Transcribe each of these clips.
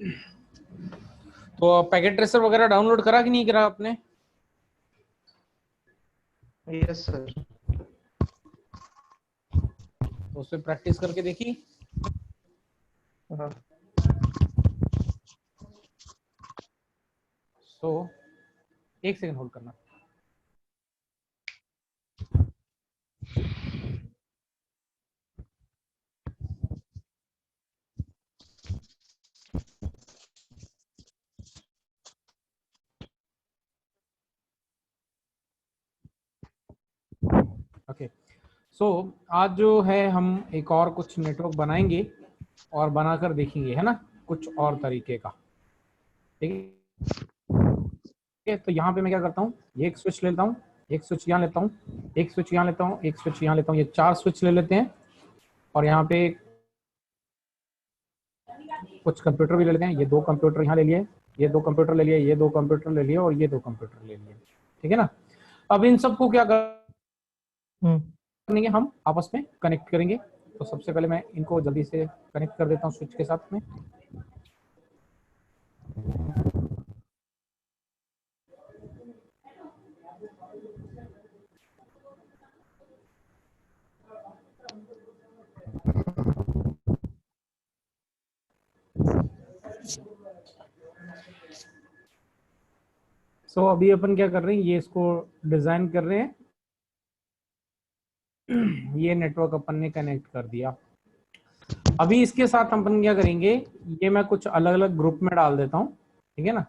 तो packet tracer वगैरह download करा कि नहीं करा आपने? Yes sir. तो उस पर प्रैक्टिस करके देखी। हाँ। सो एक सेकंड होल्ड करना। ओके, सो आज जो है हम एक और कुछ नेटवर्क बनाएंगे और बनाकर देखेंगे, है ना, कुछ और तरीके का। ठीक है, तो यहाँ पे मैं क्या करता हूँ, ये एक स्विच लेता हूँ, एक स्विच यहाँ लेता हूँ, एक स्विच यहाँ लेता हूँ, एक स्विच यहाँ लेता हूँ, ये 4 स्विच ले लेते हैं। और यहाँ पे कुछ कंप्यूटर भी ले लेते हैं, ये 2 कंप्यूटर यहाँ ले लिए, ये 2 कंप्यूटर ले लिए, ये 2 कंप्यूटर ले लिए और ये 2 कंप्यूटर ले लिए। ठीक है ना। अब इन सबको क्या करेंगे, हम आपस में कनेक्ट करेंगे। तो सबसे पहले मैं इनको जल्दी से कनेक्ट कर देता हूँ स्विच के साथ में। सो अभी अपन क्या कर रहे हैं, ये इसको डिजाइन कर रहे हैं। ये नेटवर्क अपन ने कनेक्ट कर दिया। अभी इसके साथ अपन क्या करेंगे, ये मैं कुछ अलग अलग ग्रुप में डाल देता हूँ। ठीक है ना,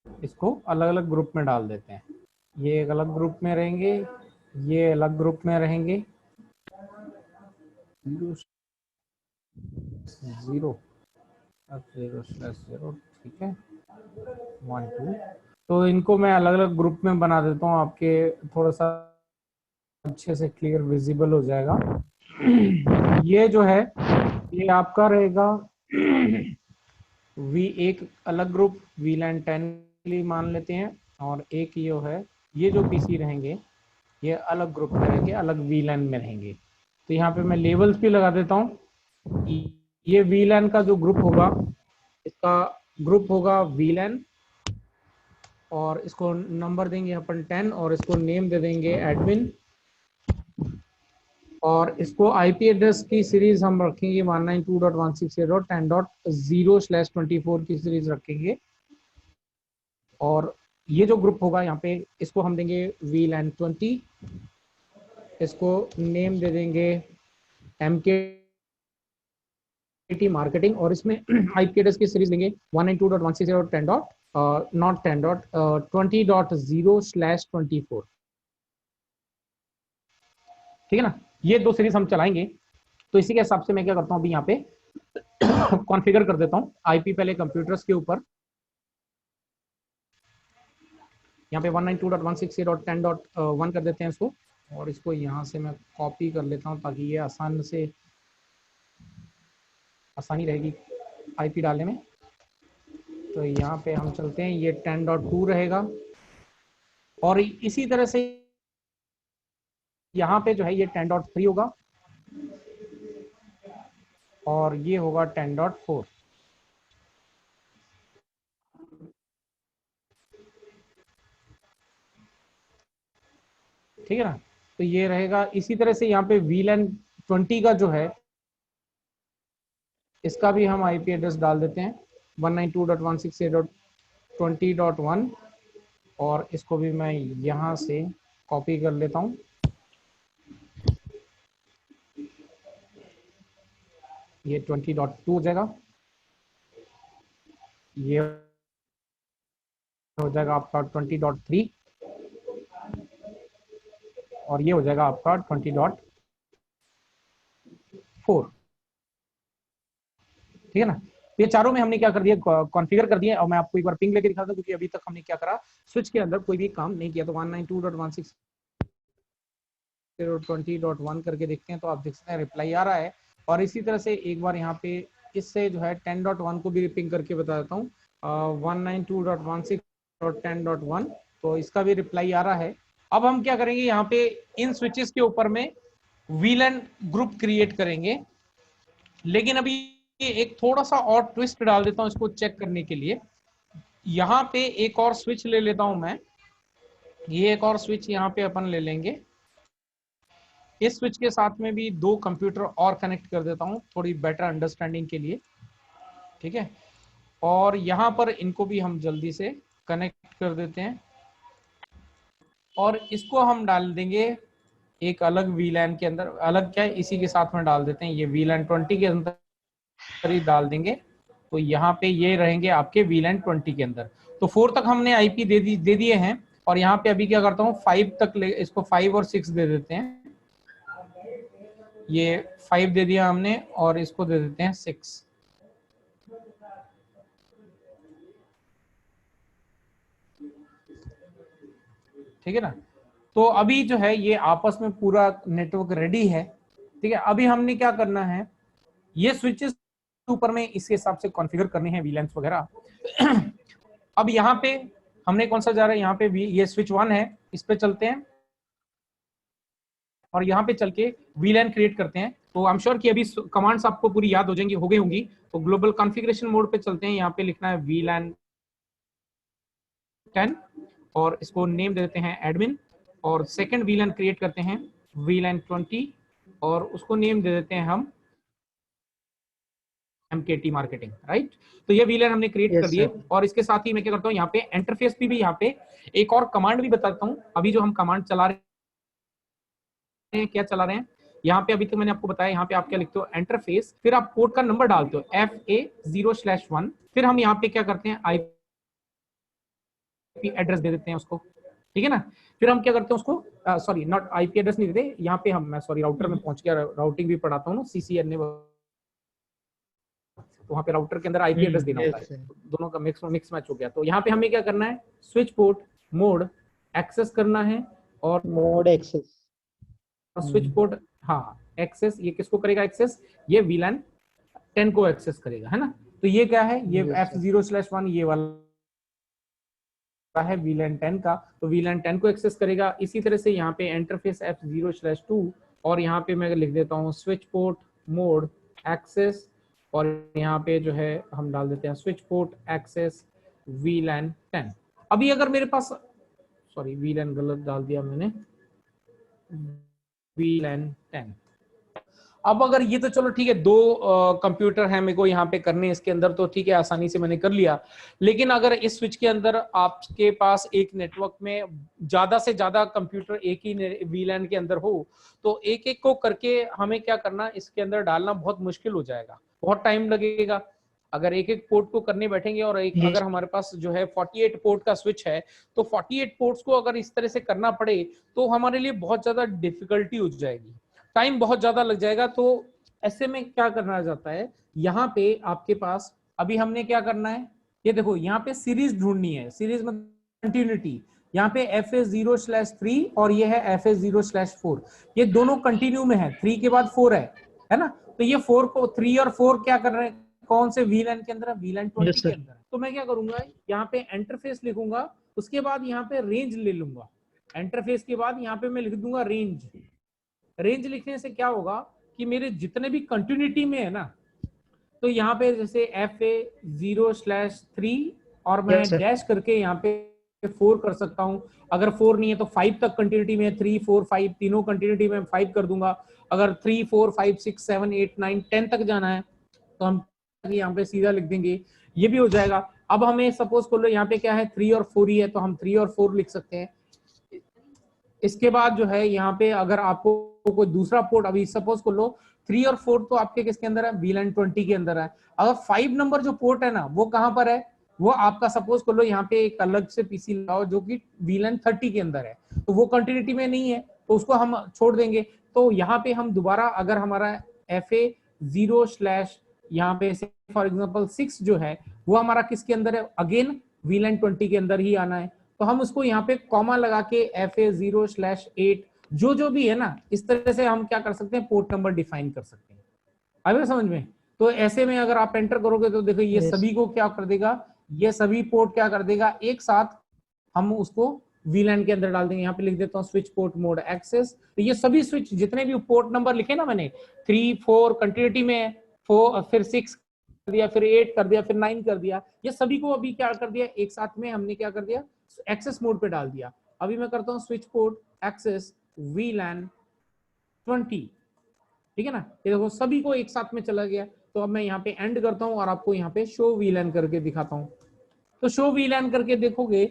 इसको अलग अलग ग्रुप में डाल देते हैं। ये एक अलग ग्रुप में रहेंगे, ये अलग ग्रुप में रहेंगे। 0 0/0, ठीक है, 1 2। तो इनको मैं अलग अलग ग्रुप में बना देता हूँ, आपके थोड़ा सा अच्छे से क्लियर विजिबल हो जाएगा। ये जो है ये आपका रहेगा एक अलग ग्रुप VLAN 10 के लिए मान लेते हैं, और एक ये है, ये जो पीसी रहेंगे ये अलग ग्रुप में रहेंगे, अलग VLAN में रहेंगे। तो यहाँ पे मैं लेबल्स भी लगा देता हूँ। ये VLAN का जो ग्रुप होगा, इसका ग्रुप होगा VLAN, और इसको नंबर देंगे अपन 10 और इसको नेम दे देंगे एडमिन। और इसको आईपी एड्रेस की सीरीज हम रखेंगे 192.168.10.0/24 की सीरीज रखेंगे। और ये जो ग्रुप होगा यहाँ पे, इसको हम देंगे VLAN 20, इसको नेम दे देंगे MKT मार्केटिंग, और इसमें आईपी एड्रेस की सीरीज देंगे 192.168.10.20.0/24। ठीक है ना, ये 2 सीरीज हम चलाएंगे। तो इसी के हिसाब से मैं क्या करता हूँ, अभी यहाँ पे कॉन्फ़िगर कर देता हूँ आईपी पहले कंप्यूटर्स के ऊपर। यहाँ पे 192.168.10.1 कर देते हैं इसको, और इसको यहाँ से मैं कॉपी कर लेता हूँ ताकि ये आसानी रहेगी आईपी डालने में। तो यहाँ पे हम चलते हैं, ये 10.2 रहेगा, और इसी तरह से यहाँ पे जो है ये 10.3 होगा, और ये होगा 10.4। ठीक है ना। तो ये रहेगा, इसी तरह से यहाँ पे VLAN 20 का जो है, इसका भी हम आईपी एड्रेस डाल देते हैं 192.168.20.1, और इसको भी मैं यहाँ से कॉपी कर लेता हूँ। ये 20.2 हो जाएगा, ये हो जाएगा आपका 20.3, और ये हो जाएगा आपका 20.4। ठीक है ना। ये चारों में हमने क्या कर दिया, कॉन्फ़िगर कर दिया। और मैं आपको एक बार पिंग लेके दिखाता हूँ, क्योंकि अभी तक हमने क्या करा, स्विच के अंदर कोई भी काम नहीं किया। तो 192.168.20.1 करके देखते हैं, तो आप देख सकते हैं रिप्लाई आ रहा है। और इसी तरह से एक बार यहाँ पे इससे जो है 10.1 को भी पिंग करके बता देता हूँ, 192.168.10.1, तो इसका भी रिप्लाई आ रहा है। अब हम क्या करेंगे, यहाँ पे इन स्विचेस के ऊपर में VLAN ग्रुप क्रिएट करेंगे। लेकिन अभी एक थोड़ा सा और ट्विस्ट डाल देता हूं इसको चेक करने के लिए। यहाँ पे एक और स्विच ले लेता हूं मैं, ये एक और स्विच यहाँ पे अपन ले लेंगे। इस स्विच के साथ में भी 2 कंप्यूटर और कनेक्ट कर देता हूं थोड़ी बेटर अंडरस्टैंडिंग के लिए, ठीक है। और यहाँ पर इनको भी हम जल्दी से कनेक्ट कर देते हैं और इसको हम डाल देंगे एक अलग वीलैन के अंदर। अलग क्या है, इसी के साथ में डाल देते हैं, ये वीलैन 20 के अंदर ही डाल देंगे। तो यहाँ पे ये रहेंगे आपके वीलैन 20 के अंदर। तो 4 तक हमने आईपी दे दिए हैं और यहाँ पे अभी क्या करता हूँ 5 तक इसको 5 और 6 दे देते हैं। ये 5 दे दिया हमने और इसको दे देते हैं 6। ठीक है ना। तो अभी जो है ये आपस में पूरा नेटवर्क रेडी है, ठीक है। अभी हमने क्या करना है, ये स्विचेस ऊपर में इसके हिसाब से कॉन्फ़िगर करने हैं वीलैंस वगैरह। अब यहाँ पे हमने कौन सा जा रहा है, यहाँ पे ये स्विच 1 है, इस पे चलते हैं और यहाँ पे चल के वीलैन क्रिएट करते हैं। तो आई एम श्योर कि अभी कमांड्स आपको पूरी याद हो जाएंगी, हो गई होंगी। तो ग्लोबल कॉन्फ़िगरेशन मोड पे चलते हैं, यहाँ पे लिखना है वीलैन 10 और इसको नेम दे देते हैं एडमिन। और सेकंड वीलैन क्रिएट करते हैं वीलैन 20 और उसको नेम दे देते हैं हम MKT मार्केटिंग, राइट। तो ये वीलैन हमने क्रिएट कर दिए और इसके साथ ही मैं क्या करता हूँ, यहाँ पे इंटरफेस भी यहाँ पे एक और कमांड भी बताता हूँ। अभी जो हम कमांड चला रहे हैं, क्या चला रहे हैं यहाँ पे, अभी तक मैंने आपको बताया। यहाँ पे आप क्या लिखते हो, इंटरफेस, फिर आप पोर्ट का नंबर डालते हो FA0/1। फिर हम यहाँ पे क्या करते हैं, IP एड्रेस दे देते हैं उसको, ठीक है ना। फिर हम क्या करते हैं उसको, सॉरी नॉट IP एड्रेस नहीं देते यहाँ पे हम, मैं सॉरी राउटर में पहुंच गया, राउटिंग भी पढ़ाता हूँ ना, CCNA, तो वहाँ पे राउटर के अंदर IP एड्रेस देना होता है। दोनों का मिक्स मैच हो गया। तो यहाँ पे हमें क्या करना है, स्विच पोर्ट मोड एक्सेस करना है और मोड एक्सेस, स्विच पोर्ट, हाँ एक्सेस, ये किसको करेगा एक्सेस, ये वीलैन 10 को एक्सेस करेगा, है ना। तो ये क्या है, ये F0/1 ये वाला है वीलैन 10 का, तो वीलैन 10 को एक्सेस करेगा। इसी तरह से यहाँ पे इंटरफेस F0/2 और यहाँ पे मैं लिख देता हूँ स्विच पोर्ट मोड एक्सेस और यहाँ पे जो है हम डाल देते हैं स्विच पोर्ट एक्सेस वीलैन 10। अभी अगर मेरे पास, सॉरी वीलैन गलत डाल दिया मैंने, वीलैन 10। अब अगर ये तो चलो ठीक है, 2 कंप्यूटर है मेरे को यहाँ पे करने इसके अंदर, तो ठीक है आसानी से मैंने कर लिया। लेकिन अगर इस स्विच के अंदर आपके पास एक नेटवर्क में ज्यादा से ज्यादा कंप्यूटर एक ही वीलैन के अंदर हो, तो एक एक को करके हमें क्या करना, इसके अंदर डालना बहुत मुश्किल हो जाएगा, बहुत टाइम लगेगा। अगर एक एक पोर्ट को करने बैठेंगे और एक अगर हमारे पास जो है 48 पोर्ट का स्विच है, तो 48 पोर्ट्स को अगर इस तरह से करना पड़े तो हमारे लिए बहुत ज्यादा डिफिकल्टी हो जाएगी, टाइम बहुत ज्यादा लग जाएगा। तो ऐसे में क्या करना जाता है, यहाँ पे आपके पास अभी हमने क्या करना है, ये देखो यहाँ पे सीरीज ढूंढनी है, सीरीज में कंटिन्यूटी। यहाँ पे FA0/3 और ये है FA0/4, ये दोनों कंटिन्यू में है, 3 के बाद 4 है ना। तो ये 4 को 3 और 4 क्या कर रहे हैं, कौन से वीलैन के अंदर है, वीलैन 20 के अंदर है। तो मैं क्या करूंगा, यहाँ पे इंटरफेस लिखूंगा, उसके बाद यहाँ पे रेंज ले लूंगा, इंटरफेस के बाद यहाँ पे मैं लिख दूंगा रेंज। रेंज लिखने से क्या होगा कि मेरे जितने भी कंटिन्यूटी में है ना, तो यहाँ पे जैसे FA0/3 और मैं डैश करके यहाँ पे 4 कर सकता हूँ। अगर 4 नहीं है तो 5 तक कंटिन्यूटी में, 3 4 5 तीनों कंटिन्यूटी में 5 कर दूंगा। अगर 3 4 5 6 7 8 9 10 तक जाना है तो हम यहाँ पे सीधा लिख देंगे, ये भी हो जाएगा। अब हमें सपोज कर लो यहाँ पे क्या है, 3 और 4 ही है, तो हम 3 और 4 लिख सकते हैं। इसके बाद जो है यहाँ पे अगर आपको कोई दूसरा पोर्ट, अभी सपोज कर लो 3 और 4 तो आपके किसके अंदर है, वीलैन 20 के अंदर है। अगर 5 नंबर जो पोर्ट है ना, वो कहां पर है, वो आपका सपोज कर लो यहाँ पे एक अलग से पीसी लगाओ जो कि वीलैन 30 के अंदर है, तो वो कंटिन्यूटी में नहीं है, तो उसको हम छोड़ देंगे। तो यहाँ पे हम दोबारा अगर हमारा FA0/ यहाँ पे फॉर एग्जाम्पल 6 जो है वो हमारा किसके अंदर है, अगेन वीलैन 20 के अंदर ही आना है, तो हम उसको यहाँ पे कॉमा लगा के FA0/8 जो भी है ना, इस तरह से हम क्या कर सकते हैं, पोर्ट नंबर डिफाइन कर सकते हैं। आगे समझ में। तो ऐसे में अगर आप एंटर करोगे तो देखो ये सभी को क्या कर देगा, ये सभी पोर्ट क्या कर देगा, एक साथ हम उसको वीलैन के अंदर डाल देंगे। यहाँ पे लिख देता हूँ स्विच पोर्ट मोड एक्सेस। तो ये सभी स्विच जितने भी पोर्ट नंबर लिखे ना मैंने, 3 4 कंटिन्यूटी में, 4 फिर 6 दिया, फिर 8 कर दिया, फिर 9 कर दिया, ये सभी को अभी क्या कर दिया, एक साथ में हमने क्या कर दिया, एक्सेस मोड पे डाल दिया। अभी मैं करता हूँ स्विच पोर्ट एक्सेस VLAN 20, ठीक है ना, ये देखो सभी को एक साथ में चला गया। तो अब मैं यहाँ पे एंड करता हूँ और आपको यहाँ पे शो VLAN करके दिखाता हूँ। तो शो VLAN करके देखोगे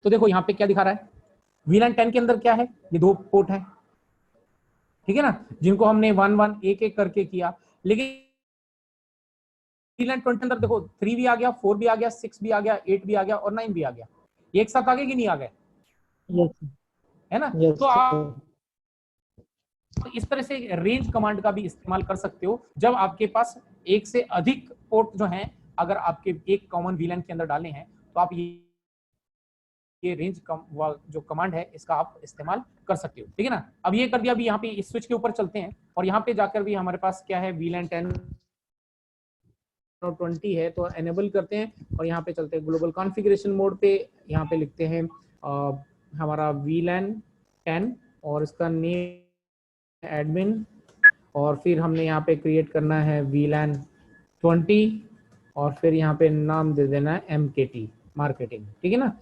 तो देखो यहाँ पे क्या दिखा रहा है, VLAN 10 के अंदर क्या है, ये 2 पोर्ट है, ठीक है ना, जिनको हमने 1 1 एक एक करके किया। लेकिन VLAN 20 के अंदर देखो 3 भी आ गया, 4 भी आ गया, 6 भी आ गया, 8 भी आ गया और 9 भी आ गया। ये एक साथ आ गए कि नहीं आ गए, यस है ना। यस तो आप इस तरह से रेंज कमांड का भी इस्तेमाल कर सकते हो जब आपके पास एक से अधिक पोर्ट जो हैं, अगर आपके एक कॉमन VLAN के अंदर डाले हैं तो आप ये रेंज जो कमांड है इसका आप इस्तेमाल कर सकते हो, ठीक है ना। अब ये कर दिया, अभी यहाँ पे इस स्विच के ऊपर चलते हैं और यहाँ पे जाकर भी हमारे पास क्या है, VLAN 10 और 20 है, तो एनेबल करते हैं और यहाँ पे चलते हैं ग्लोबल कॉन्फ़िगरेशन मोड पे। यहाँ पे लिखते हैं हमारा VLAN 10 और इसका नेम एडमिन, और फिर हमने यहाँ पे क्रिएट करना है VLAN 20 और फिर यहाँ पे नाम दे देना है MKT मार्केटिंग, ठीक है ना।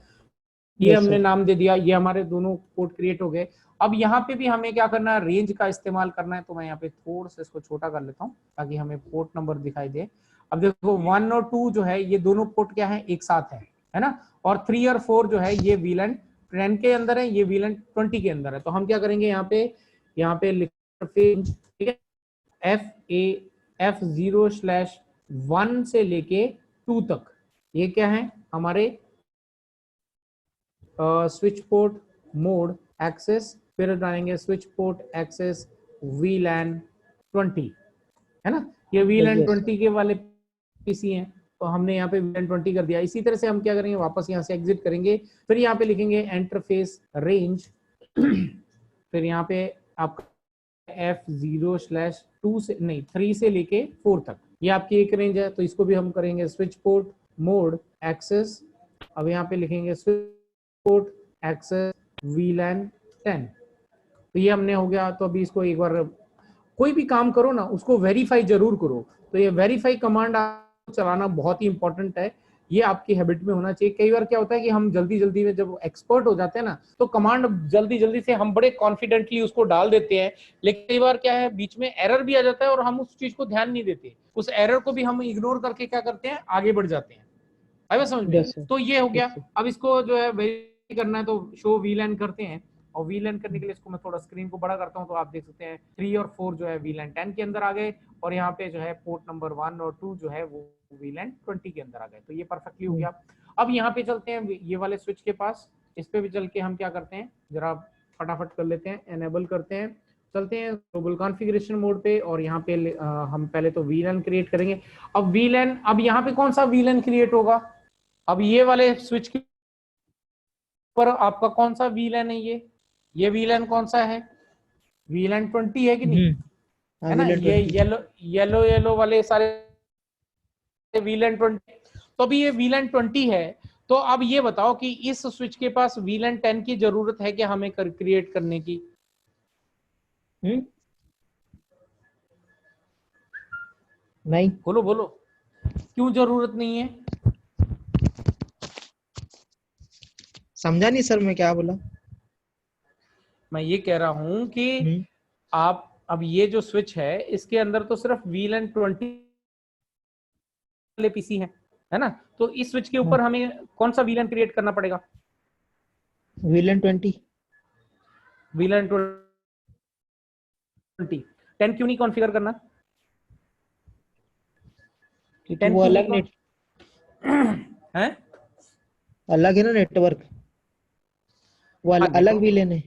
ये यस हमने सर। नाम दे दिया, ये हमारे दोनों पोर्ट क्रिएट हो गए। अब यहाँ पे भी हमें क्या करना है, रेंज का इस्तेमाल करना है। तो मैं यहाँ पे थोड़ा सा इसको छोटा कर लेता हूँ ताकि हमें पोर्ट नंबर दिखाई दे। अब देखो 1 और 2 जो है ये दोनों पोर्ट क्या है, एक साथ है ना। और 3 और 4 जो है ये VLAN 10 के अंदर है, ये VLAN 20 के अंदर है। तो हम क्या करेंगे, यहाँ पे लिख, ठीक है, F0/1 से लेके 2 तक, ये क्या है हमारे स्विच पोर्ट मोड एक्सेस, फिर डालेंगे स्विच पोर्ट एक्सेस VLAN 20, है ना। ये VLAN यस 20 के वाले पीसी हैं, तो हमने यहाँ पे VLAN 20 कर दिया। इसी तरह से हम क्या करेंगे, वापस यहाँ से एग्जिट करेंगे, फिर यहाँ पे लिखेंगे इंटरफेस रेंज फिर यहाँ पे आपका F0/2 से नहीं 3 से लेके 4 तक, ये आपकी एक रेंज है। तो इसको भी हम करेंगे स्विच पोर्ट मोड एक्सेस, अब यहाँ पे लिखेंगे स्विच पोर्ट एक्सेस VLAN 10, तो ये हमने हो गया। तो अभी इसको एक बार, कोई भी काम करो ना उसको वेरीफाई जरूर करो। तो ये वेरीफाई कमांड आपको चलाना बहुत ही इंपॉर्टेंट है, ये आपकी हैबिट में होना चाहिए। कई बार क्या होता है कि हम जल्दी जल्दी में जब एक्सपर्ट हो जाते हैं ना, तो कमांड जल्दी जल्दी से हम बड़े कॉन्फिडेंटली उसको डाल देते हैं, लेकिन कई बार क्या है बीच में एरर भी आ जाता है और हम उस चीज को ध्यान नहीं देते, उस एरर को भी हम इग्नोर करके क्या करते हैं, आगे बढ़ जाते हैं। आई बात समझ में। Yes sir. तो ये हो गया। Yes sir. अब इसको जो है वेरीफाई करना है तो शो VLAN करते हैं, और VLAन करने के लिए इसको मैं थोड़ा स्क्रीन को बड़ा करता हूं, तो आप देख सकते हैं 3 और 4 जो है VLAN 10 के अंदर आ गए, और यहाँ पे जो है पोर्ट नंबर 1 और 2 जो है वो VLAN 20 के अंदर आ गए। तो ये परफेक्टली हो गया। अब यहाँ पे चलते हैं ये वाले स्विच के पास, इस पे भी चल के हम क्या करते हैं, जरा फटाफट कर लेते हैं, एनेबल करते हैं, चलते हैं ग्लोबल कॉन्फ़िगरेशन मोड पे, और यहाँ पे हम पहले तो VLAN क्रिएट करेंगे। अब VLAN, अब यहाँ पे कौन सा VLAN क्रिएट होगा, अब ये वाले स्विच के ऊपर आपका कौन सा VLAN है, ये VLAN कौन सा है, VLAN 20 है कि नहीं, हाँ है ना। VLAN ये 20। येलो वाले सारे VLAN 20, तो अभी ये VLAN 20 है। तो अब ये बताओ कि इस स्विच के पास VLAN 10 की जरूरत है कि हमें क्रिएट करने की, नहीं बोलो बोलो, क्यों जरूरत नहीं है। समझा नहीं सर, मैं क्या बोला। मैं ये कह रहा हूं कि आप अब ये जो स्विच है इसके अंदर तो सिर्फ VLAN 20 वाले पीसी है ना। तो इस स्विच के ऊपर हमें कौन सा VLAN क्रिएट करना पड़ेगा, VLAN 20। VLAN 20, 10 क्यों नहीं कॉन्फ़िगर करना, क्योंकि 10 वो क्यों अलग नहीं नेट, है। अलग है ना नेटवर्क, वो हाँ अलग नेटवर्क VLAN है।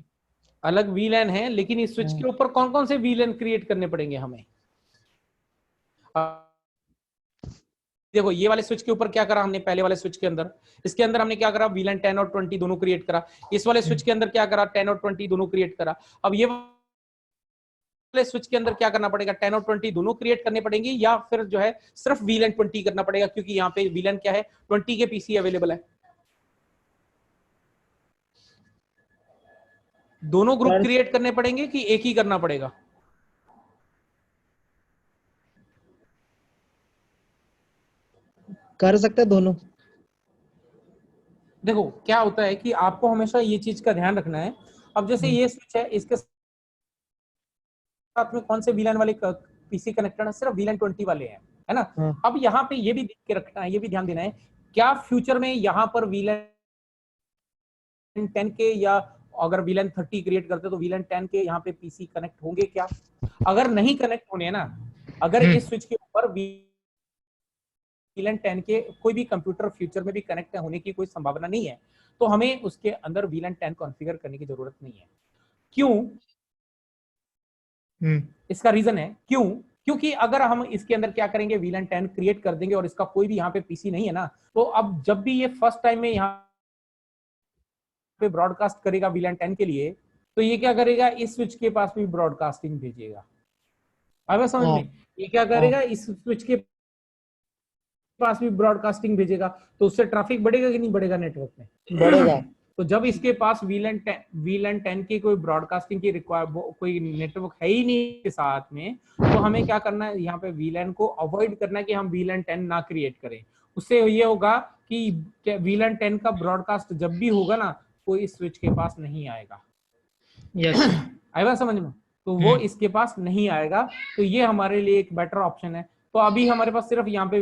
अलग VLAN है, लेकिन इस स्विच हाँ। के ऊपर कौन कौन से VLAN क्रिएट करने पड़ेंगे हमें। देखो ये वाले स्विच के ऊपर क्या करा हमने, पहले वाले स्विच के अंदर, इसके अंदर हमने क्या करा, VLAN 10 और 20 दोनों क्रिएट करा। इस वाले स्विच के अंदर क्या करा, 10 और 20 दोनों क्रिएट करा। अब ये वाले स्विच के अंदर क्या करना पड़ेगा, 10 और 20 दोनों क्रिएट करने पड़ेंगे, या फिर जो है सिर्फ VLAN 20 करना पड़ेगा, क्योंकि यहाँ पे VLAN क्या है, 20 के पीसी अवेलेबल है। दोनों ग्रुप सर क्रिएट करने पड़ेंगे कि एक ही करना पड़ेगा। कर सकते हैं दोनों। देखो क्या होता है कि आपको हमेशा ये चीज का ध्यान रखना है। अब जैसे ये स्विच है, इसके साथ में कौन से वीलन वाले पीसी कनेक्टेड है? सिर्फ वीलन 20 वाले हैं, है ना। हाँ। अब यहाँ पे ये भी देख के रखना है, ये भी ध्यान देना है, क्या फ्यूचर में यहाँ पर वीलन 10 के या अगर वीलन 30 क्रिएट करते तो वीलन 10 के यहाँ पे पीसी कनेक्ट होंगे क्या? अगर नहीं कनेक्ट होने ना, अगर इस स्विच के ऊपर वीलन 10 के कोई भी कंप्यूटर फ्यूचर में भी कनेक्ट होने की कोई संभावना नहीं है, तो हमें उसके अंदर वीलन 10 कॉन्फ़िगर करने की जरूरत नहीं है। क्यों? इसका रीजन है क्यों, क्योंकि अगर हम इसके अंदर क्या करेंगे, वीलन 10 क्रिएट कर देंगे और इसका कोई भी यहाँ पे पीसी नहीं है ना, तो अब जब भी ये फर्स्ट टाइम में यहाँ पे ब्रॉडकास्ट करेगा वीलन 10 के लिए, तो ये क्या करेगा, इस स्विच के पास भी ब्रॉडकास्टिंग भेजेगा। अब समझ में, ये क्या करेगा, इस स्विच के पास भी ब्रॉडकास्टिंग भेजेगा, तो उससे ट्रैफिक बढ़ेगा कि नहीं बढ़ेगा नेटवर्क में? बढ़ेगा। तो जब इसके पास वीलन 10 की कोई ब्रॉडकास्टिंग की कोई नेटवर्क है ही नहीं के साथ में, तो हमें क्या करना है, यहाँ पे वीलन को अवॉइड करना है कि हम वीलन 10 ना क्रिएट करें। उससे ये होगा कि वीलन 10 का ब्रॉडकास्ट जब भी होगा ना, कोई इस स्विच के पास नहीं आएगा। यस। आएगा समझ में? तो वो इसके पास नहीं आएगा, तो ये हमारे लिए एक बेटर ऑप्शन है। तो अभी हमारे पास सिर्फ यहाँ पे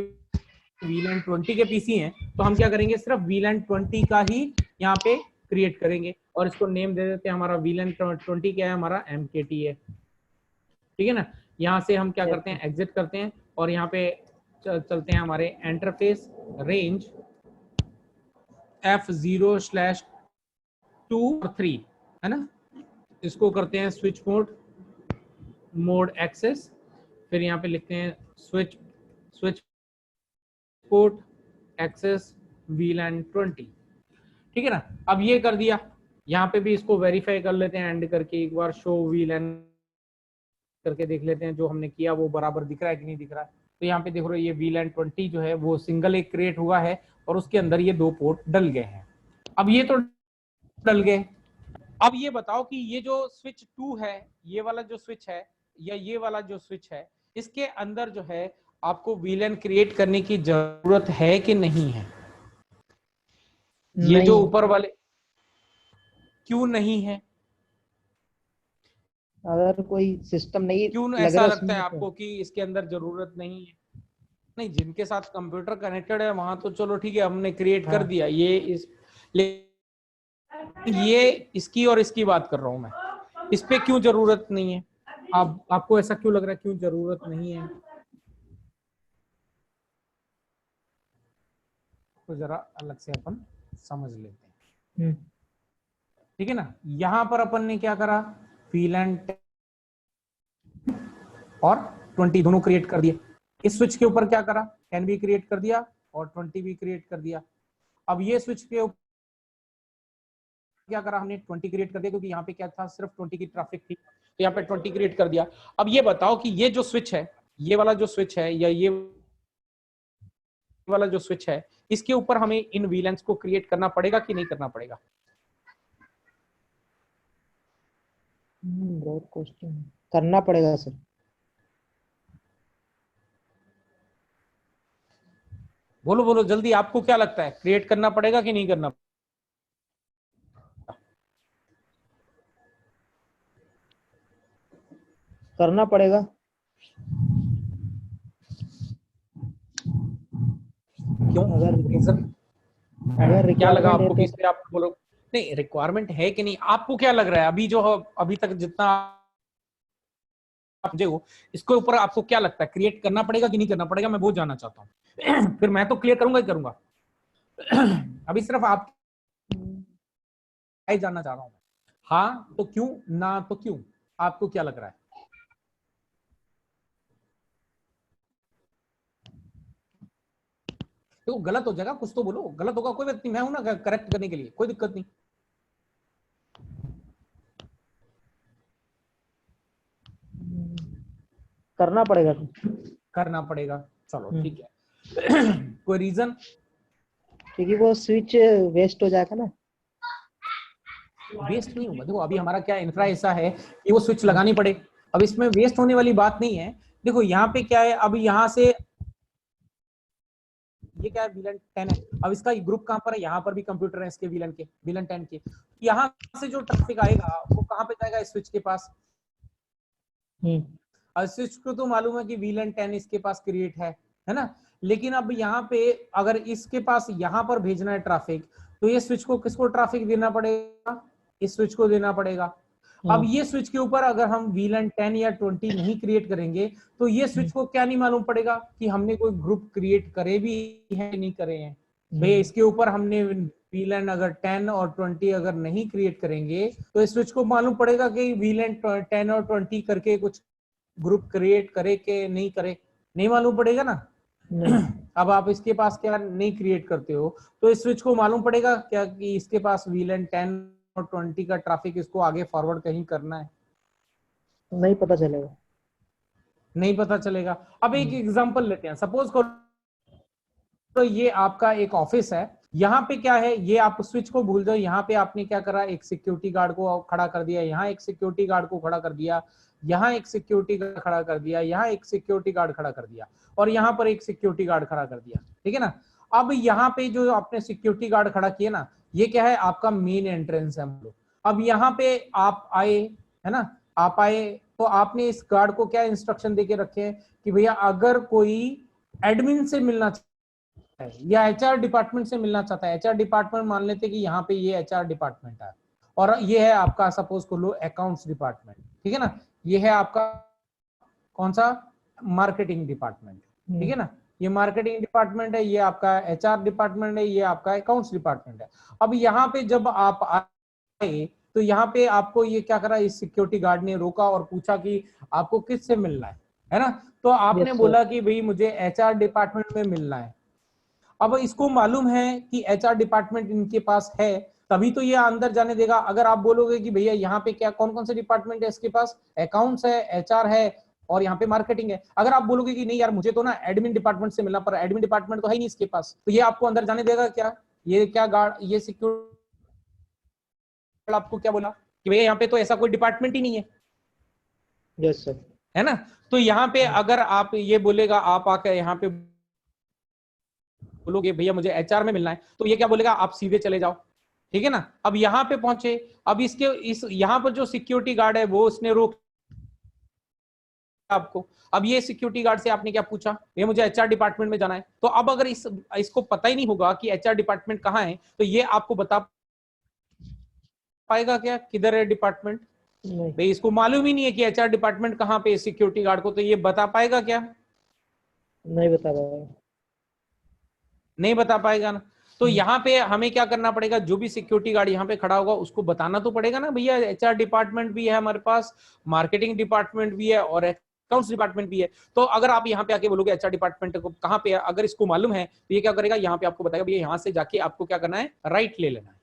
वीलन 20 के पीसी हैं, तो हम क्या करेंगे, सिर्फ वीलन 20 का ही यहाँ पे क्रिएट करेंगे और इसको नेम दे देते हैं, हमारा वीलन 20 क्या है, हमारा MKT है, ठीक है ना। यहाँ से हम क्या करते हैं, एग्जिट करते हैं और यहाँ पे चलते हैं हमारे इंटरफेस रेंज F0/2 और 3, है ना। इसको करते हैं स्विच मोड एक्सेस, फिर यहाँ पे लिखते हैं स्विच पोर्ट एक्सेस वीलन 20, ठीक है ना। अब ये कर दिया, यहाँ पे भी इसको वेरीफाई कर लेते हैं एंड करके, एक बार शो वीलन करके देख लेते हैं जो हमने किया वो बराबर दिख रहा है कि नहीं दिख रहा है। तो यहाँ पे देख रहे हो, ये वीलन 20 जो है वो सिंगल एक क्रिएट हुआ है और उसके अंदर ये 2 पोर्ट डल गए हैं। अब ये तो डल गए, अब ये बताओ कि ये जो स्विच 2 है, ये वाला जो स्विच है या ये वाला जो स्विच है, इसके अंदर जो है आपको वीलन क्रिएट करने की जरूरत है कि नहीं है? ये जो ऊपर वाले, क्यों नहीं है? अगर कोई सिस्टम नहीं क्यों ऐसा लगता है आपको कि इसके अंदर जरूरत नहीं है? नहीं, जिनके साथ कंप्यूटर कनेक्टेड है वहां तो चलो ठीक है, हमने क्रिएट कर दिया, ये इसकी और इसकी बात कर रहा हूं मैं, इस पे क्यों जरूरत नहीं है? आपको ऐसा क्यों लग रहा है, क्यों जरूरत नहीं है? तो जरा अलग से अपन समझ लेते हैं, ठीक है ना। यहां पर अपन ने क्या करा, वीलन 10 और 20 दोनों क्रिएट कर दिए। इस स्विच के ऊपर क्या करा, 10 भी क्रिएट कर दिया और 20 भी क्रिएट कर दिया। अब ये स्विच के ऊपर क्या करा, हमने 20 क्रिएट कर दिया, क्योंकि यहाँ पे क्या था, सिर्फ 20 की ट्रैफिक थी, तो यहाँ पे 20 क्रिएट कर दिया। अब ये बताओ कि ये जो स्विच है, ये वाला जो स्विच है या ये वाला जो स्विच है, इसके ऊपर हमें इन वीलेंस को क्रिएट करना पड़ेगा कि नहीं करना पड़ेगा? बहुत क्वेश्चन, करना पड़ेगा सर। बोलो बोलो जल्दी, आपको क्या लगता है, क्रिएट करना पड़ेगा कि नहीं करना? करना पड़ेगा। क्यों? अगर क्या लगा आपको तो... कि इस पे आप बोलो नहीं रिक्वायरमेंट है कि नहीं? आपको क्या लग रहा है अभी जो अभी तक जितना आप जो इसके ऊपर आपको क्या लगता है, क्रिएट करना पड़ेगा कि नहीं करना पड़ेगा? मैं वो जानना चाहता हूँ। फिर मैं तो क्लियर करूंगा ही करूंगा। अभी सिर्फ आप जानना चाह रहा हूं, हाँ तो क्यों, ना तो क्यों, आपको क्या लग रहा है? तो गलत हो जाएगा, कुछ तो बोलो, गलत होगा कोई बात नहीं, मैं हूं ना करेक्ट करने के लिए, कोई दिक्कत नहीं। करना पड़ेगा। करना पड़ेगा, चलो ठीक है। कोई रीजन? क्योंकि वो स्विच वेस्ट हो जाएगा ना। वेस्ट नहीं होगा, देखो अभी हमारा क्या इंफ्रा ऐसा है कि वो स्विच लगानी पड़े, अब इसमें वेस्ट होने वाली बात नहीं है। देखो यहाँ पे क्या है, अब यहाँ से ये क्या है, VLAN 10 है। अब इसका ग्रुप कहाँ पर है, यहाँ पर भी कंप्यूटर है इसके VLAN के, VLAN 10 के। यहाँ से जो ट्रैफिक आएगा वो कहाँ पे जाएगा, स्विच के पास। और स्विच को तो मालूम है कि VLAN 10 इसके पास क्रिएट है ना। लेकिन अब यहाँ पे अगर इसके पास यहाँ पर भेजना है ट्रैफिक, तो ये स्विच को किसको ट्रैफिक देना पड़ेगा, इस स्विच को देना पड़ेगा। अब ये स्विच के ऊपर अगर हम VLAN 10 या 20 नहीं क्रिएट करेंगे, तो ये स्विच को क्या नहीं मालूम पड़ेगा कि हमने कोई ग्रुप क्रिएट करे भी है नहीं करे हैं। भाई इसके ऊपर हमने VLAN अगर 10 और 20 अगर नहीं क्रिएट करेंगे, तो इस स्विच को मालूम पड़ेगा कि VLAN 10 और 20 करके कुछ ग्रुप क्रिएट करे के नहीं करे, नहीं मालूम पड़ेगा ना। अब आप इसके पास क्या नहीं क्रिएट करते हो, तो इस स्विच को मालूम पड़ेगा क्या कि इसके पास VLAN 10 और 20 का ट्रैफिक इसको आगे फॉरवर्ड कहीं करना है, नहीं पता चलेगा, नहीं पता चलेगा। अब एक एग्जांपल लेते हैं, सपोज करो तो ये आपका एक ऑफिस है, यहाँ पे क्या है, ये आप स्विच को भूल जाओ, यहाँ पे आपने क्या करा, एक सिक्योरिटी गार्ड को खड़ा कर दिया, यहाँ एक सिक्योरिटी गार्ड को खड़ा कर दिया, यहाँ एक सिक्योरिटी गार्ड खड़ा कर दिया, यहाँ एक सिक्योरिटी गार्ड खड़ा कर दिया, और यहाँ पर एक सिक्योरिटी गार्ड खड़ा कर दिया, ठीक है ना। अब यहाँ पे जो आपने सिक्योरिटी गार्ड खड़ा किया ना, ये क्या है, आपका मेन एंट्रेंस है। अब यहाँ पे आप आए, है ना, आप आए तो आपने इस गार्ड को क्या इंस्ट्रक्शन देके रखे हैं कि भैया अगर कोई एडमिन से मिलना है या HR डिपार्टमेंट से मिलना चाहता है, HR डिपार्टमेंट मान लेते कि यहाँ पे ये HR डिपार्टमेंट है, और ये है आपका सपोज को लो अकाउंट्स डिपार्टमेंट, ठीक है ना, ये है आपका कौन सा, मार्केटिंग डिपार्टमेंट, ठीक है ना, ये मार्केटिंग डिपार्टमेंट है, ये आपका HR डिपार्टमेंट है, ये आपका अकाउंट्स डिपार्टमेंट है। अब यहाँ पे जब आप आए तो यहाँ पे आपको ये क्या करा, इस सिक्योरिटी गार्ड ने रोका और पूछा कि आपको किससे मिलना है ना, तो आपने बोला कि भाई मुझे HR डिपार्टमेंट में मिलना है। अब इसको मालूम है कि HR डिपार्टमेंट इनके पास है, तभी तो ये अंदर जाने देगा। अगर आप बोलोगे कि भैया यहाँ पे क्या कौन कौन से डिपार्टमेंट है इसके पास, अकाउंट्स है, HR है और यहाँ पे मार्केटिंग है, अगर आप बोलोगे कि नहीं यार मुझे तो ना एडमिन डिपार्टमेंट से मिलना, पर एडमिन डिपार्टमेंट तो है नहीं इसके पास, तो ये आपको अंदर जाने देगा क्या, ये क्या गार्ड, ये सिक्योरिटी आपको क्या बोला कि भैया यहाँ पे तो ऐसा कोई डिपार्टमेंट ही नहीं है। यस सर, है ना। तो यहाँ पे अगर आप ये बोलेगा, आप आकर यहाँ पे बोलोगे भैया मुझे HR में मिलना है, तो ये क्या बोलेगा, आप सीधे चले जाओ, ठीक है ना। अब यहाँ पे पहुंचे, अब इसके इस यहाँ पर जो सिक्योरिटी गार्ड है वो उसने रोक आपको। अब ये सिक्योरिटी गार्ड से आपने क्या पूछा, ये मुझे HR डिपार्टमेंट में जाना है, तो अब अगर इसको पता ही नहीं होगा कि HR डिपार्टमेंट कहाँ है, तो ये आपको बता पाएगा क्या किधर है डिपार्टमेंट, भाई इसको मालूम ही नहीं है कि HR डिपार्टमेंट कहाँ पे, सिक्योरिटी गार्ड को, तो ये बता पाएगा क्या, नहीं बता पाएगा, नहीं बता पाएगा ना। तो यहाँ पे हमें क्या करना पड़ेगा, जो भी सिक्योरिटी गार्ड यहाँ पे खड़ा होगा उसको बताना तो पड़ेगा ना, भैया HR डिपार्टमेंट भी है हमारे पास, मार्केटिंग डिपार्टमेंट भी है और अकाउंट्स डिपार्टमेंट भी है। तो अगर आप यहाँ पे आके बोलोगे HR डिपार्टमेंट को कहाँ पे है, अगर इसको मालूम है तो ये क्या करेगा, यहाँ पे आपको बताएगा भैया यहाँ से जाके आपको क्या करना है, राइट ले लेना है,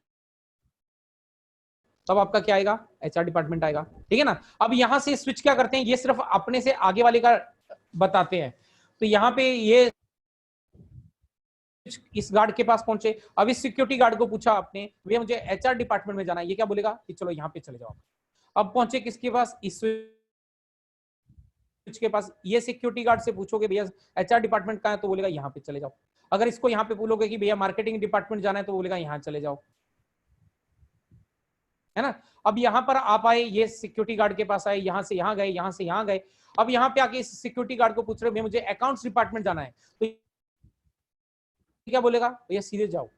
तब आपका क्या आएगा, HR डिपार्टमेंट आएगा, ठीक है ना। अब यहां से स्विच क्या करते हैं, ये सिर्फ अपने से आगे वाले का बताते हैं। तो यहाँ पे ये इस गार्ड के पास पहुंचे, अब इस सिक्योरिटी गार्ड को पूछा आपने भैया मुझे HR डिपार्टमेंट में जाना है, ये क्या बोलेगा कि चलो यहाँ पे चले जाओ। अब पहुंचे किसके पास, इस स्विच के पास, ये सिक्योरिटी गार्ड से पूछोगे भैया HR डिपार्टमेंट कहाँ है, तो बोलेगा यहाँ पे चले जाओ। अगर इसको यहाँ पे बोलोगे कि भैया मार्केटिंग डिपार्टमेंट जाना है, तो बोलेगा यहाँ चले जाओ, है ना। अब यहां पर आप आए, ये सिक्योरिटी गार्ड के पास आए, यहां से यहां गए, यहां से यहां गए। अब यहां पे आके इस सिक्योरिटी गार्ड को पूछ रहे हो मुझे अकाउंट्स डिपार्टमेंट जाना है, तो क्या बोलेगा, भैया सीधे जाओ,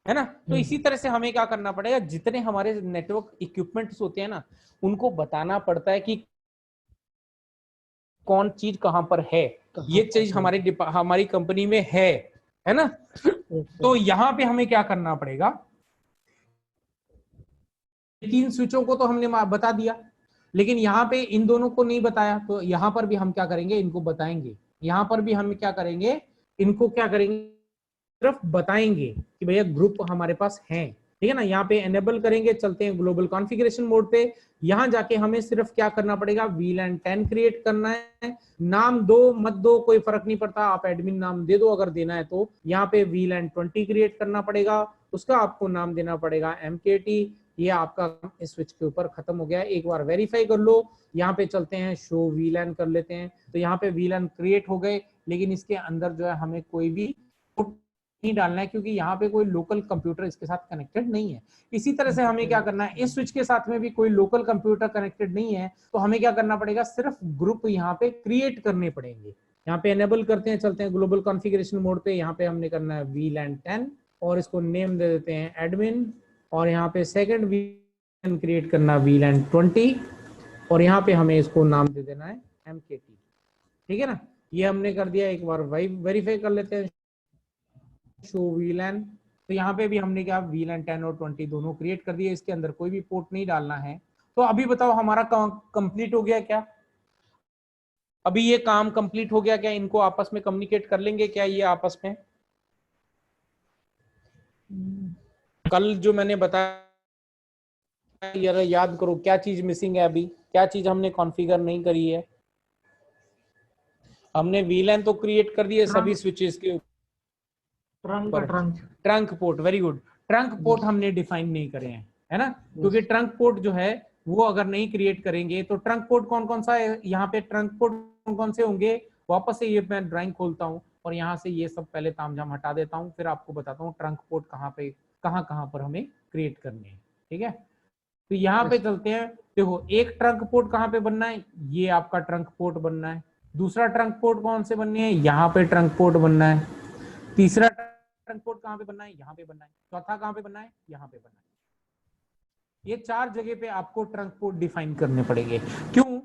है ना। तो इसी तरह से हमें क्या करना पड़ेगा, जितने हमारे नेटवर्क इक्विपमेंट्स होते हैं ना, उनको बताना पड़ता है कि कौन चीज कहां पर है, ये चीज हमारी कंपनी में है ना। तो यहां पे हमें क्या करना पड़ेगा, 3 स्विचों को तो हमने बता दिया, लेकिन यहाँ पे इन दोनों को नहीं बताया, तो यहाँ पर भी हम क्या करेंगे, इनको बताएंगे। यहाँ पर भी हम क्या करेंगे, इनको क्या करेंगे, सिर्फ बताएंगे कि भैया ग्रुप हमारे पास है, ठीक है ना। यहाँ पे एनेबल करेंगे, चलते हैं ग्लोबल कॉन्फ़िगरेशन मोड पे। यहाँ जाके हमें सिर्फ क्या करना पड़ेगा, VLAN 10 क्रिएट करना है। नाम दो मत दो कोई फर्क नहीं पड़ता, आप एडमिन नाम दे दो अगर देना है तो। यहाँ पे VLAN 20 क्रिएट करना पड़ेगा, उसका आपको नाम देना पड़ेगा MKT। ये आपका इस स्विच के ऊपर खत्म हो गया, एक बार वेरीफाई कर लो। यहाँ पे चलते हैं, शो VLAN कर लेते हैं, तो यहाँ पे VLAN क्रिएट हो गए, लेकिन इसके अंदर जो है हमें कोई भी नहीं डालना है, क्योंकि यहाँ पे कोई लोकल कंप्यूटर इसके साथ कनेक्टेड नहीं है। इसी तरह से हमें क्या करना है, इस स्विच के साथ में भी कोई लोकल कंप्यूटर कनेक्टेड नहीं है, तो हमें क्या करना पड़ेगा, सिर्फ ग्रुप यहाँ पे क्रिएट करने पड़ेंगे। यहाँ पे एनेबल करते हैं, चलते हैं ग्लोबल कॉन्फ़िगरेशन मोड पे। यहाँ पे हमने करना है VLAN 10 और इसको नेम दे देते हैं एडमिन, और यहाँ पे सेकंड VLAN क्रिएट करना VLAN 20 और यहाँ पे हमें इसको नाम दे देना है MKT। ठीक है ना, ये हमने कर दिया। एक बार वेरीफाई कर लेते हैं, शो VLAN। तो यहाँ पे भी हमने क्या VLAN 10 और 20 दोनों क्रिएट कर दिए, इसके अंदर कोई भी पोर्ट नहीं डालना है। तो अभी बताओ हमारा काम कंप्लीट हो गया क्या? अभी ये काम कंप्लीट हो गया क्या? इनको आपस में कम्युनिकेट कर लेंगे क्या ये आपस में? कल जो मैंने बताया याद करो, क्या चीज मिसिंग है अभी, क्या चीज हमने कॉन्फ़िगर नहीं करी है? हमने VLAN तो क्रिएट कर दिए सभी स्विचेस के ऊपर। Trunk port, very good. Trunk port हमने डिफाइन नहीं करे हैं, है ना, क्योंकि ट्रंक पोर्ट जो है वो अगर नहीं क्रिएट करेंगे तो ट्रंक पोर्ट कौन कौन सा है, यहाँ पे ट्रंक पोर्ट कौन कौन से होंगे। वापस से ये मैं ड्राइंग खोलता हूँ और यहाँ से ये सब पहले तामझाम हटा देता हूँ, फिर आपको बताता हूँ ट्रंक पोर्ट कहाँ पे कहाँ पर हमें क्रिएट करने हैं। ठीक है, तो यहाँ पे चलते हैं। देखो, एक ट्रंक पोर्ट कहाँ पे बनना है, ये आपका ट्रंक पोर्ट बनना है। दूसरा ट्रंक पोर्ट कौन से बनने हैं, यहाँ पे ट्रंक पोर्ट बनना है। तीसरा ट्रंक पोर्ट कहाँ पे बनना है, यहाँ पे बनना है। चौथा कहाँ पे बनना है, यहाँ पे बनना है। ये 4 जगह पे आपको ट्रंक पोर्ट डिफाइन करने पड़ेंगे। क्यों?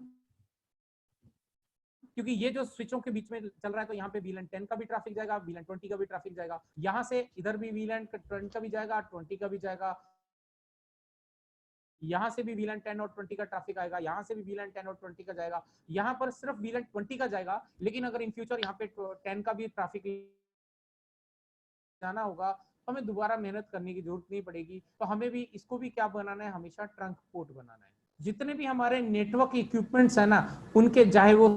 क्योंकि ये जो स्विचों के बीच में चल रहा है, तो यहाँ पे VLAN 10 का भी ट्रैफिक जाएगा, VLAN 20 का भी ट्रैफिक जाएगा, यहाँ से इधर भी VLAN 10 का भी जाएगा, 20 का भी जाएगा, यहाँ से भी VLAN 10 और 20 का ट्रैफिक आएगा, यहाँ से भी VLAN 10 और 20 का जाएगा। यहाँ पर सिर्फ VLAN 20 का जाएगा, लेकिन अगर इन फ्यूचर यहाँ पे 10 का भी ट्रैफिक जाना होगा तो हमें दोबारा मेहनत करने की जरूरत नहीं पड़ेगी। तो हमें भी इसको भी क्या बनाना है, हमेशा ट्रंक पोर्ट बनाना है। जितने भी हमारे नेटवर्क इक्विपमेंट्स है ना, उनके चाहे वो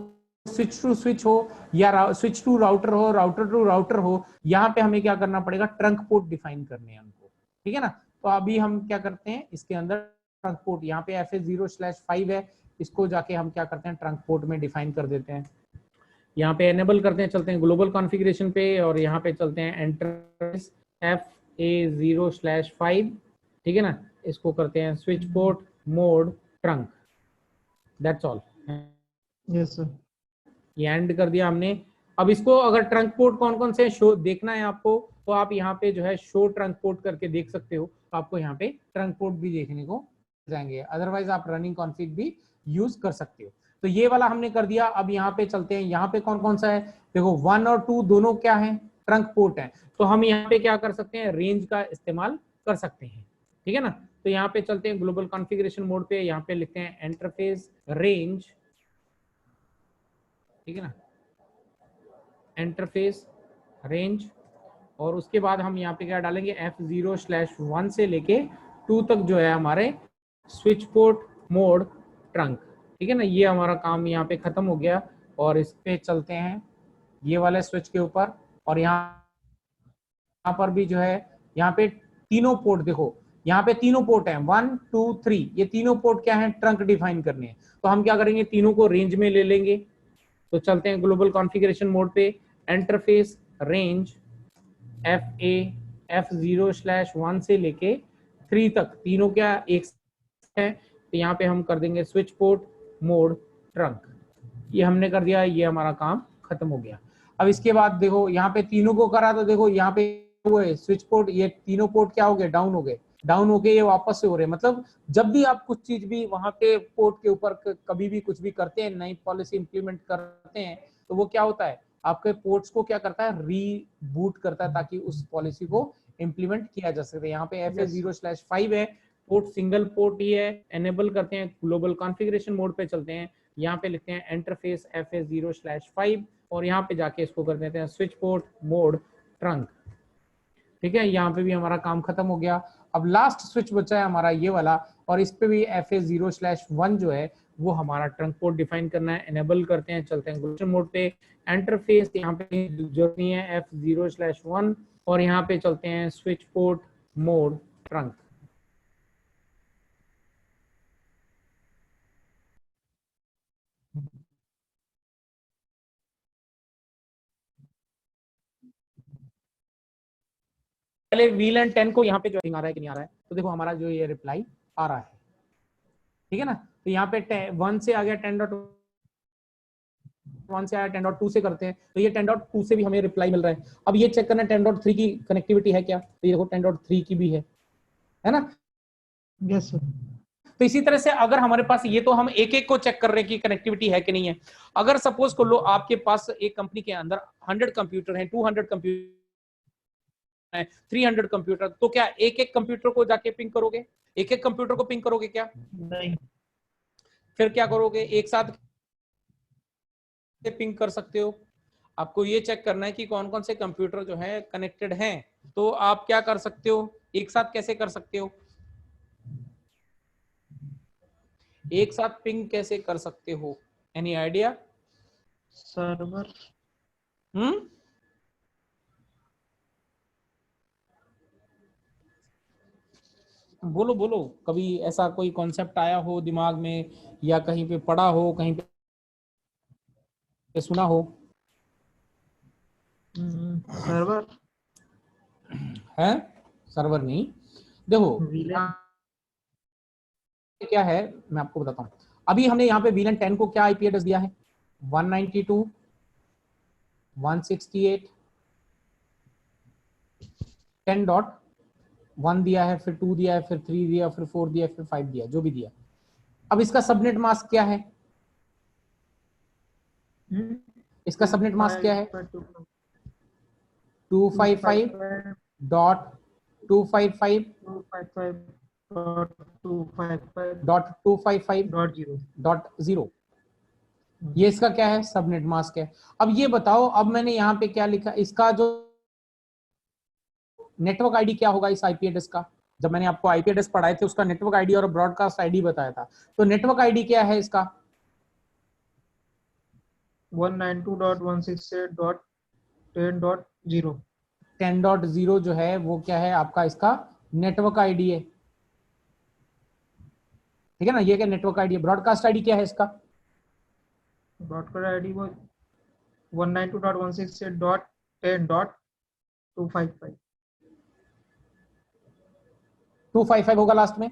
स्विच टू स्विच हो या स्विच टू राउटर हो, राउटर टू राउटर हो, यहाँ पे हमें क्या करना पड़ेगा, ट्रंक पोर्ट डिफाइन करने हैं उनको। ठीक है ना, तो अभी हम क्या करते हैं, इसके अंदर ट्रंक पोर्ट यहाँ पे FA0/5 है, इसको जाके हम क्या करते हैं, ट्रंक पोर्ट में डिफाइन कर देते हैं। यहाँ पे एनेबल करते हैं, चलते हैं ग्लोबल कॉन्फ़िगरेशन पे और यहाँ पे चलते हैं एंटर FA0/5। ठीक है ना, इसको करते हैं switch port mode trunk, that's all. Yes sir, ये एंड कर दिया हमने। अब इसको अगर ट्रंक पोर्ट कौन कौन से शो देखना है आपको, तो आप यहाँ पे जो है शो ट्रंक पोर्ट करके देख सकते हो, तो आपको यहाँ पे ट्रंक पोर्ट भी देखने को जाएंगे। अदरवाइज आप रनिंग कॉन्फ़िग भी यूज कर सकते हो। तो ये वाला हमने कर दिया। अब यहाँ पे चलते हैं, यहाँ पे कौन कौन सा है, देखो 1 और 2 दोनों क्या है, ट्रंक पोर्ट है। तो हम यहाँ पे क्या कर सकते हैं, रेंज का इस्तेमाल कर सकते हैं। ठीक है ना, तो यहाँ पे चलते हैं ग्लोबल कॉन्फ़िगरेशन मोड पे, यहाँ पे लिखते हैं इंटरफेस रेंज। ठीक है ना, इंटरफेस रेंज, और उसके बाद हम यहाँ पे क्या डालेंगे, F0/1 से लेके 2 तक जो है हमारे स्विच पोर्ट मोड ट्रंक। ठीक है ना, ये हमारा काम यहाँ पे खत्म हो गया। और इस पे चलते हैं ये वाले स्विच के ऊपर, और यहाँ पर भी जो है, यहाँ पे तीनों पोर्ट देखो, यहाँ पे तीनों पोर्ट हैं 1 2 3, ये तीनों पोर्ट क्या है, ट्रंक डिफाइन करने हैं। तो हम क्या करेंगे, तीनों को रेंज में ले लेंगे। तो चलते हैं ग्लोबल कॉन्फ़िगरेशन मोड पे, इंटरफेस रेंज F0/1 से लेके 3 तक तीनों क्या एक है। तो यहाँ पे हम कर देंगे स्विच पोर्ट मोड ट्रंक। ये हमने कर दिया, ये हमारा काम खत्म हो गया। अब इसके बाद देखो, यहाँ पे तीनों को करा तो देखो यहाँ पे वो है स्विच पोर्ट, ये तीनों पोर्ट क्या हो गए, डाउन हो गए। डाउन हो के ये वापस से हो रहे, मतलब जब भी आप कुछ चीज भी वहां पे पोर्ट के ऊपर कभी भी कुछ भी करते हैं, नई पॉलिसी इंप्लीमेंट करते हैं, तो वो क्या होता है, आपके पोर्ट्स को क्या करता है, रीबूट करता है, ताकि उस पॉलिसी को इंप्लीमेंट किया जा सके। यहाँ पे FA0/5 है, पोर्ट सिंगल पोर्ट ही है। एनेबल करते हैं, ग्लोबल कॉन्फ़िगरेशन मोड पे चलते हैं, यहाँ पे लिखते हैं इंटरफेस FA0/5 और यहाँ पे जाके इसको कर देते हैं स्विच पोर्ट मोड ट्रंक। ठीक है, यहाँ पे भी हमारा काम खत्म हो गया। अब लास्ट स्विच बचा है हमारा ये वाला, और इस पे भी FA0/1 जो है वो हमारा ट्रंक पोर्ट डिफाइन करना है। एनेबल करते हैं, चलते हैं ग्लोबल मोड पे, इंटरफेस यहाँ पे जरूरत नहीं है, F0/1 और यहाँ पे चलते हैं स्विच पोर्ट मोड ट्रंक। पहले VLAN 10 को यहाँ पे जो आ रहा है कि नहीं आ रहा है, तो देखो हमारा जो ये रिप्लाई आ रहा है, ठीक है ना। तो यहाँ पे 1 से आ गया, 10.1 से आया, 10.2 से करते हैं तो ये 10.2 से भी हमें रिप्लाई मिल रहा है। अब ये चेक करना 10.3 की कनेक्टिविटी है क्या, तो ये देखो 10.3 की भी है ना। Yes sir. तो इसी तरह से अगर हमारे पास, ये तो हम एक एक को चेक कर रहे हैं कि कनेक्टिविटी है कि नहीं है। अगर सपोज को लो आपके पास एक कंपनी के अंदर 100 कंप्यूटर हैं, 200 कंप्यूटर हैं, 300 कंप्यूटर, तो क्या एक एक कंप्यूटर को जाके पिंग करोगे, एक एक कंप्यूटर को पिंग करोगे क्या? नहीं। फिर क्या करोगे, एक साथ पिंग कर सकते हो। आपको ये चेक करना है कि कौन कौन से कंप्यूटर जो है कनेक्टेड हैं, तो आप क्या कर सकते हो, एक साथ कैसे कर सकते हो, एक साथ पिंग कैसे कर सकते हो, एनी आइडिया? सर्वर। बोलो बोलो, कभी ऐसा कोई कॉन्सेप्ट आया हो दिमाग में, या कहीं पे पढ़ा हो, कहीं पे सुना हो? सर्वर है, सर्वर नहीं, देखो VLAN। क्या है मैं आपको बताता हूँ। अभी हमने यहाँ पे VLAN 10 को क्या आईपी एड्रेस दिया है, 192.168 10.1 दिया है, फिर 2 दिया है, फिर 3 दिया, फिर 4 दिया, फिर 5 दिया, जो भी दिया। अब इसका सबनेट मास्क क्या है, इसका सबनेट मास्क क्या है, 255.255.255.0। ये इसका क्या है, सबनेट मास्क है। अब ये बताओ, अब मैंने यहाँ पे क्या लिखा, इसका जो नेटवर्क आईडी क्या होगा इस आईपी एड्रेस का? जब मैंने आपको आईपी एड्रेस पढ़ाए थे उसका नेटवर्क आईडी और ब्रॉडकास्ट आईडी बताया था, तो नेटवर्क आईडी क्या है इसका? 192.168.10.0। 10.0 जो है वो क्या है आपका, इसका नेटवर्क आईडी है, ठीक है ना। ये क्या नेटवर्क आईडी है। ब्रॉडकास्ट आईडी क्या है इसका? ब्रॉडकास्ट आईडी वो 192.168.10.255 255 होगा लास्ट में,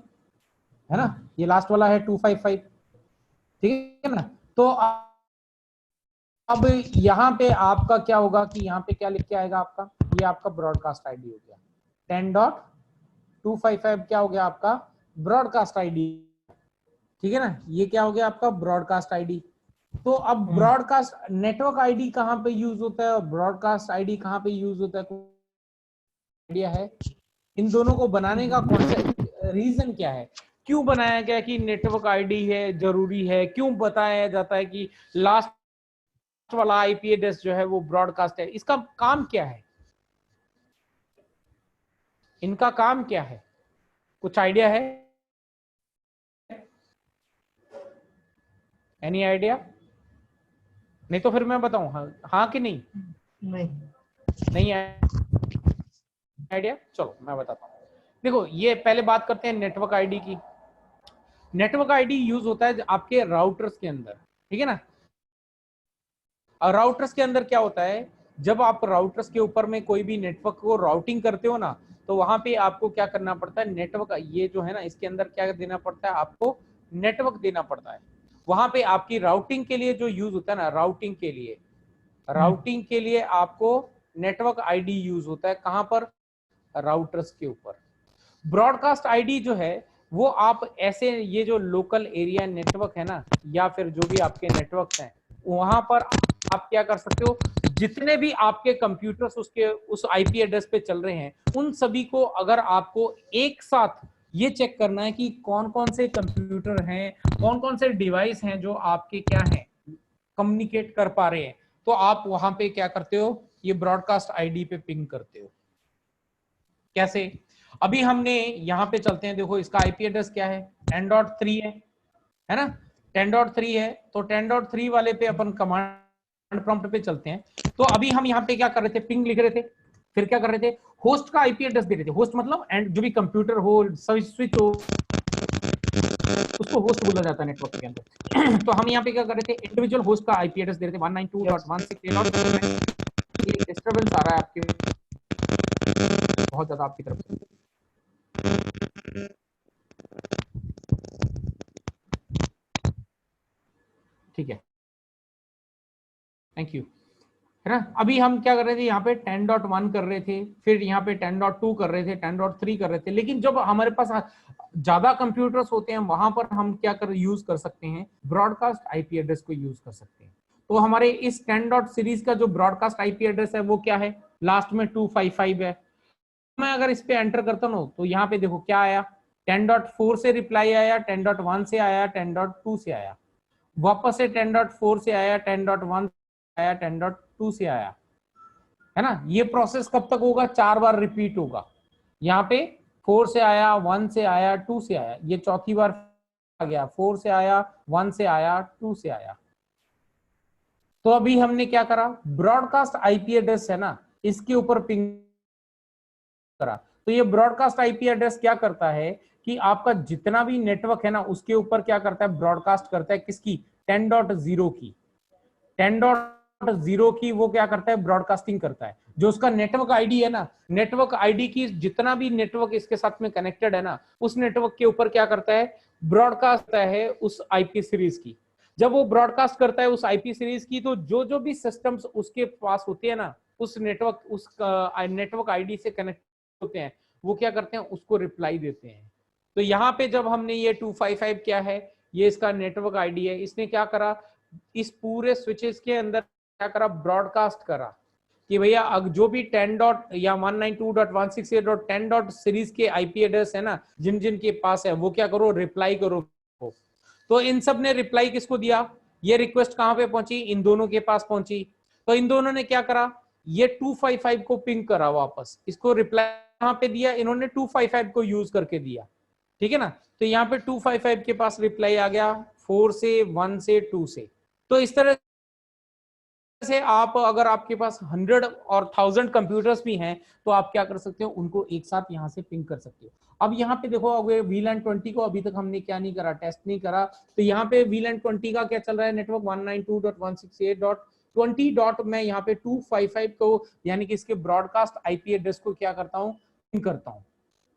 है ना, ये लास्ट वाला है 255, ठीक है ना। तो अब यहाँ पे आपका क्या होगा कि यहाँ पे क्या लिख के आएगा आपका, ये आपका ब्रॉडकास्ट आईडी हो गया, 10.255 क्या हो गया आपका, ब्रॉडकास्ट आईडी, ठीक है ना। ये क्या हो गया आपका, ब्रॉडकास्ट आईडी। तो अब ब्रॉडकास्ट नेटवर्क आईडी कहाँ पे यूज होता है और ब्रॉडकास्ट आईडी कहाँ पे यूज होता है, आइडिया है? इन दोनों को बनाने का कॉन्सेप्ट, रीजन क्या है, क्यों बनाया गया कि नेटवर्क आईडी है जरूरी है, क्यों बताया जाता है कि लास्ट वाला आईपी एड्रेस जो है वो ब्रॉडकास्ट है, इसका काम क्या है, इनका काम क्या है, कुछ आइडिया है? Any idea? नहीं तो फिर मैं बताऊं, हाँ कि नहीं? नहीं आइडिया, चलो मैं बताता हूँ। देखो ये पहले बात करते हैं नेटवर्क आईडी की। नेटवर्क आईडी यूज होता है आपके राउटर्स के अंदर, ठीक है ना। और राउटर्स के अंदर क्या होता है, जब आप राउटर्स के ऊपर में कोई भी नेटवर्क को राउटिंग करते हो ना, तो वहां पे आपको क्या करना पड़ता है, नेटवर्क, ये जो है ना इसके अंदर क्या देना पड़ता है आपको, नेटवर्क देना पड़ता है। वहां पे आपकी राउटिंग के लिए जो यूज होता है ना, राउटिंग के लिए आपको नेटवर्क आईडी यूज होता है, कहां पर, राउटर्स के ऊपर। ब्रॉडकास्ट आईडी जो है वो आप ऐसे, ये जो लोकल एरिया नेटवर्क है ना, या फिर जो भी आपके नेटवर्क्स हैं, वहां पर आप क्या कर सकते हो, जितने भी आपके कंप्यूटर्स उसके उस आईपी एड्रेस पे चल रहे हैं, उन सभी को अगर आपको एक साथ ये चेक करना है कि कौन कौन से कंप्यूटर हैं, कौन कौन से डिवाइस हैं जो आपके क्या हैं, कम्युनिकेट कर पा रहे हैं, तो आप वहां पे क्या करते हो, ये ब्रॉडकास्ट आईडी पे पिंग करते हो। कैसे? अभी हमने यहाँ पे चलते हैं, देखो इसका आईपी एड्रेस क्या है, 10.3 है ना, 10.3 है, तो 10.3 वाले पे अपन कमांड प्रॉम्प्ट पे चलते हैं। तो अभी हम यहाँ पे क्या कर रहे थे, पिंग लिख रहे थे, फिर क्या कर रहे थे, होस्ट का आईपी एड्रेस दे रहे थे। होस्ट मतलब एंड जो भी कंप्यूटर हो, स्विच हो, उसको होस्ट बोला जाता है नेटवर्क के अंदर। तो हम यहाँ पे क्या कर रहे थे, इंडिविजुअल होस्ट का आईपी एड्रेस दे रहे थे 192.168. डिस्टर्बेंस आ रहा है आपके बहुत ज्यादा आपकी तरफ से। ठीक है, थैंक यू। है ना, अभी हम क्या कर रहे थे, यहाँ पे 10.1 कर रहे थे, फिर यहाँ पे 10.2 कर रहे थे, 10.3 कर रहे थे, लेकिन जब हमारे पास ज्यादा कंप्यूटर्स होते हैं वहां पर हम क्या कर यूज कर सकते हैं, ब्रॉडकास्ट आईपी एड्रेस को यूज कर सकते हैं। तो हमारे इस 10 डॉट सीरीज का जो ब्रॉडकास्ट आईपी एड्रेस है वो क्या है, लास्ट में 255 है। मैं अगर इस पे एंटर करता हूँ तो यहाँ पे देखो क्या आया, 10.4 से रिप्लाई आया, 10.1 से आया, 10.2 से आया, वापस से 10.4 से आया, 10.1 आया, 10.2 से आया। है ना, ये प्रोसेस कब तक होगा, 4 बार रिपीट होगा। यहाँ पे 4 से आया, 1 से आया, 2 से आया, ये चौथी बार आ गया, 4 से आया, 1 से आया, 2 से आया। तो अभी हमने क्या करा, ब्रॉडकास्ट आईपी एड्रेस है ना, इसके ऊपर पिंग करा। तो ये ब्रॉडकास्ट आईपी एड्रेस क्या करता है कि आपका जितना भी नेटवर्क है ना उसके ऊपर क्या करता है, ब्रॉडकास्ट करता है किसकी, 10.0 की, 10.0 की वो क्या करता है, ब्रॉडकास्टिंग करता है। जो उसका नेटवर्क आईडी है ना, नेटवर्क आईडी की जितना भी नेटवर्क इसके साथ में कनेक्टेड है ना, उस नेटवर्क के ऊपर क्या करता है, ब्रॉडकास्ट करता है उस आईपी सीरीज की। जब वो ब्रॉडकास्ट करता है उस आईपी सीरीज की, तो जो जो भी सिस्टम्स उसके पास होते हैं ना, उस नेटवर्क आईडी से कनेक्ट होते हैं, वो क्या करते हैं, उसको रिप्लाई देते हैं। तो यहाँ पे जब हमने ये 255 क्या है, ये इसका नेटवर्क आईडी है, इसने क्या करा, इस पूरे स्विचेस के अंदर क्या करा, ब्रॉडकास्ट करा कि भैया जो भी 10 डॉट या 192.168.10 डॉट सीरीज के आईपी एड्रेस है ना, जिन जिन के पास है वो क्या करो, रिप्लाई करो। तो इन सब ने रिप्लाई किसको दिया, ये रिक्वेस्ट कहां पे पहुंची, इन दोनों के पास पहुंची। तो इन दोनों ने क्या करा, ये 255 को पिंग करा वापस, इसको रिप्लाई कहां पे दिया, इन्होंने 255 को यूज करके दिया। ठीक है ना, तो यहाँ पे 255 के पास रिप्लाई आ गया, 4 से, 1 से, 2 से। तो इस तरह से आप अगर आपके पास 100 और 1000 कंप्यूटर्स भी हैं तो आप क्या कर सकते हो, उनको एक साथ यहाँ से पिंग कर सकते हो। अब यहाँ पे देखो, अगर VLAN 20 को अभी तक हमने क्या नहीं करा, टेस्ट नहीं करा, तो यहाँ पे VLAN 20 का क्या चल रहा है, नेटवर्क 192.168.20 डॉट मैं यहाँ पे 255 को यानी कि इसके ब्रॉडकास्ट आईपी एड्रेस को क्या करता हूँ, पिंग करता हूँ।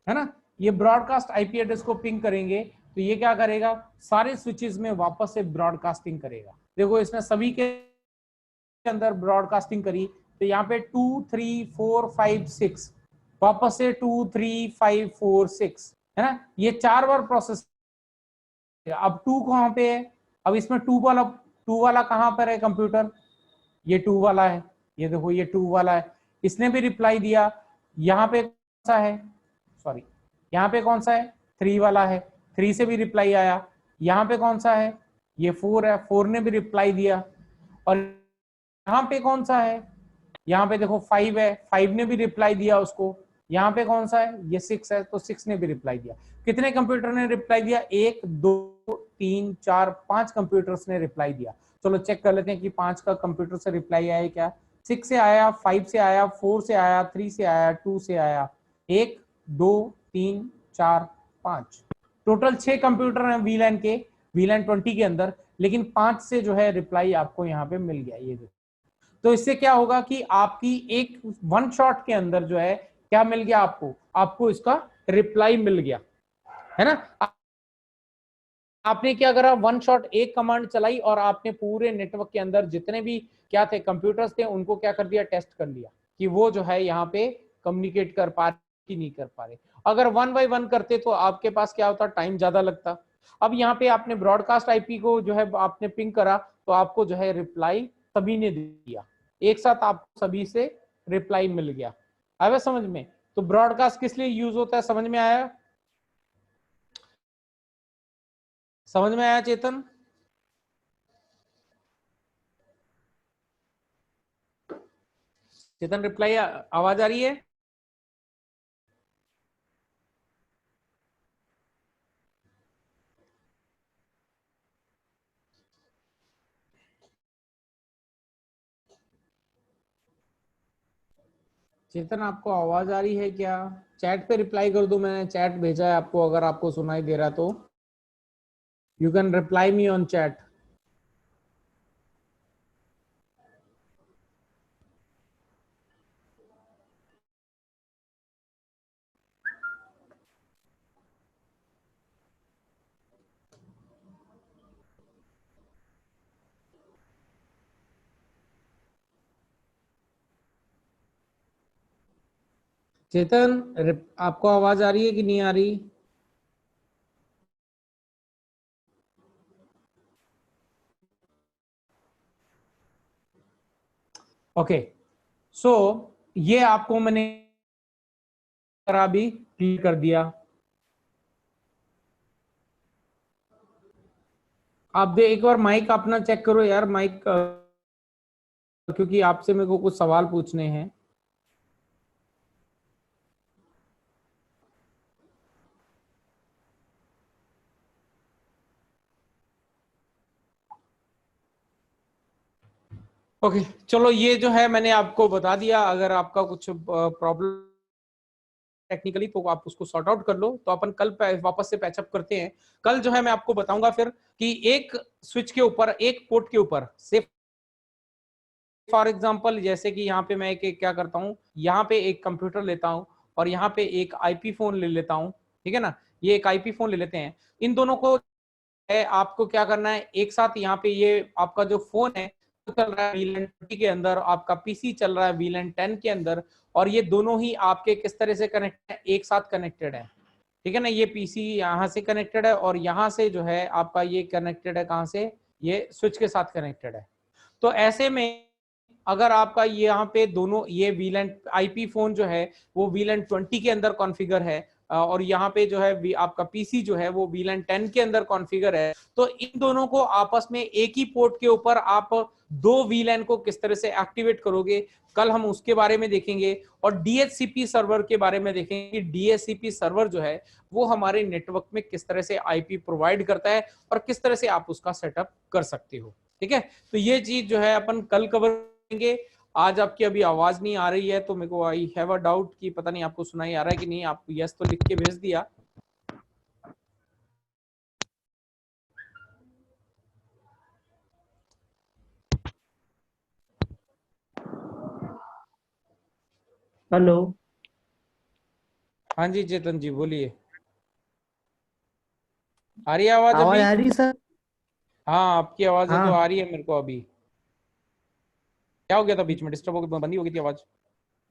है ना, ये ब्रॉडकास्ट आईपी एड्रेस को पिंग करेंगे तो ये क्या करेगा, सारे स्विचेस में वापस से ब्रॉडकास्टिंग करेगा। देखो इसने सभी के अंदर ब्रॉडकास्टिंग करी, तो यहाँ पे 2 3 4 5 6, वापस से 2 3 5 4 6, है ना, ये 4 बार प्रोसेस। अब 2 कहां पे है, अब इसमें 2 वाला कहां पर है कंप्यूटर, ये 2 वाला है, ये देखो ये 2 वाला है, इसने भी रिप्लाई दिया। यहाँ पे कौन सा है, सॉरी, यहाँ पे कौन सा है, 3 वाला है, 3 से भी रिप्लाई आया। यहाँ पे कौन सा है, ये 4 है, 4 ने भी रिप्लाई दिया। और यहाँ पे कौन सा है, यहाँ पे देखो 5 है, 5 ने भी रिप्लाई दिया उसको। यहाँ पे कौन सा है, ये 6 है, तो 6 ने भी रिप्लाई दिया। कितने कंप्यूटर ने रिप्लाई दिया, 1 2 3 4 5 कंप्यूटर्स ने रिप्लाई दिया। चलो चेक कर लेते हैं कि 5 का कंप्यूटर से रिप्लाई आया क्या, 6 से आया, 5 से आया, 4 से आया, 3 से आया, 2 से आया, 1 2 3 4 5, टोटल 6 कंप्यूटर हैं VLAN के, VLAN 20 के अंदर, लेकिन 5 से जो है रिप्लाई आपको यहाँ पे मिल गया, ये देखो। तो इससे क्या होगा कि आपकी एक वन शॉट के अंदर जो है क्या मिल गया आपको, आपको इसका रिप्लाई मिल गया। है ना, आपने क्या करा, वन शॉट एक कमांड चलाई और आपने पूरे नेटवर्क के अंदर जितने भी क्या थे कंप्यूटर्स थे उनको क्या कर दिया, टेस्ट कर लिया कि वो जो है यहाँ पे कम्युनिकेट कर पा रहे कि नहीं कर पा रहे। अगर 1 बाय 1 करते तो आपके पास क्या होता, टाइम ज्यादा लगता। अब यहाँ पे आपने ब्रॉडकास्ट आईपी को जो है आपने पिंग करा तो आपको जो है रिप्लाई सभी ने दिया, एक साथ आपको सभी से रिप्लाई मिल गया। आया समझ में, तो ब्रॉडकास्ट किस लिए यूज होता है, समझ में आया, समझ में आया चेतन। चेतन रिप्लाई आवाज आ रही है। चेतन आपको आवाज आ रही है क्या, चैट पे रिप्लाई कर दो, मैंने चैट भेजा है आपको, अगर आपको सुनाई दे रहा तो you can reply me on chat. Chetan, आपको आवाज आ रही है कि नहीं आ रही? ओके, सो ये आपको मैंने भी क्लियर कर दिया। आप एक बार माइक अपना चेक करो यार, माइक, क्योंकि आपसे मेरे को कुछ सवाल पूछने हैं। ओके, चलो ये जो है मैंने आपको बता दिया। अगर आपका कुछ प्रॉब्लम टेक्निकली तो आप उसको सॉर्ट आउट कर लो, तो अपन कल वापस से पैचअप करते हैं। कल जो है मैं आपको बताऊंगा फिर कि एक स्विच के ऊपर, एक पोर्ट के ऊपर से, फॉर एग्जांपल जैसे कि यहाँ पे मैं एक क्या करता हूँ, यहाँ पे एक कंप्यूटर लेता हूँ और यहाँ पे एक आईपी फोन ले लेता हूँ, ठीक है ना। ये एक आईपी फोन ले लेते हैं, इन दोनों को है आपको क्या करना है, एक साथ यहाँ पे ये आपका जो फोन है वो चल रहा है VLAN 20 के अंदर, आपका पीसी चल रहा है VLAN 10 के अंदर, और ये दोनों ही आपके किस तरह से कनेक्ट है, एक साथ कनेक्टेड है, ठीक है ना। ये पीसी यहाँ से कनेक्टेड है और यहाँ से जो है आपका ये कनेक्टेड है, कहाँ से, ये स्विच के साथ कनेक्टेड है। तो ऐसे में अगर आपका ये यहाँ पे दोनों ये VLAN आईपी फोन जो है वो VLAN 20 के अंदर कॉन्फ़िगर है, और यहाँ पे जो है आपका पीसी जो है वो VLAN 10 के अंदर कॉन्फ़िगर है, तो इन दोनों को आपस में एक ही पोर्ट के ऊपर आप दो VLAN को किस तरह से एक्टिवेट करोगे, कल हम उसके बारे में देखेंगे। और DHCP सर्वर के बारे में देखेंगे। DHCP सर्वर जो है वो हमारे नेटवर्क में किस तरह से आईपी प्रोवाइड करता है और किस तरह से आप उसका सेटअप कर सकते हो, ठीक है। तो ये चीज जो है अपन कल कवर करेंगे। आज आपकी अभी आवाज नहीं आ रही है, तो मेरे को आई हैव अ डाउट कि पता नहीं आपको सुनाई आ रहा है कि नहीं। आप यस तो लिख के भेज दिया। हेलो। हाँ जी चेतन जी बोलिए, आ रही है आवाज आवाज अभी? आ रही सर? हाँ आपकी आवाज तो हाँ। आ रही है मेरे को अभी। क्या हो गया था बीच में, डिस्टर्ब हो गया, बंदी हो गई थी आवाज?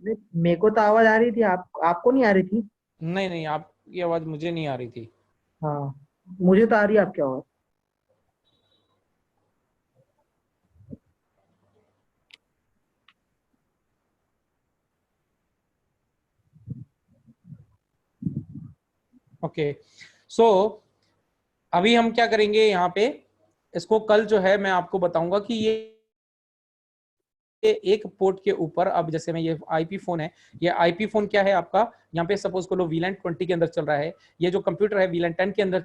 मेरे को तो आवाज आ रही थी, आपको नहीं आ रही थी? नहीं नहीं, आपकी आवाज मुझे नहीं आ रही थी। हाँ, मुझे तो आ रही है आपकी आवाज। ओके, सो अभी हम क्या करेंगे यहाँ पे, इसको कल जो है मैं आपको बताऊंगा कि ये एक पोर्ट के ऊपर, अब जैसे मैं ये आईपी फोन है, ये आईपी फोन क्या है आपका, यहाँ पे सपोज करो VLAN 20 के अंदर चल रहा है, ये जो कंप्यूटर है VLAN 10 के अंदर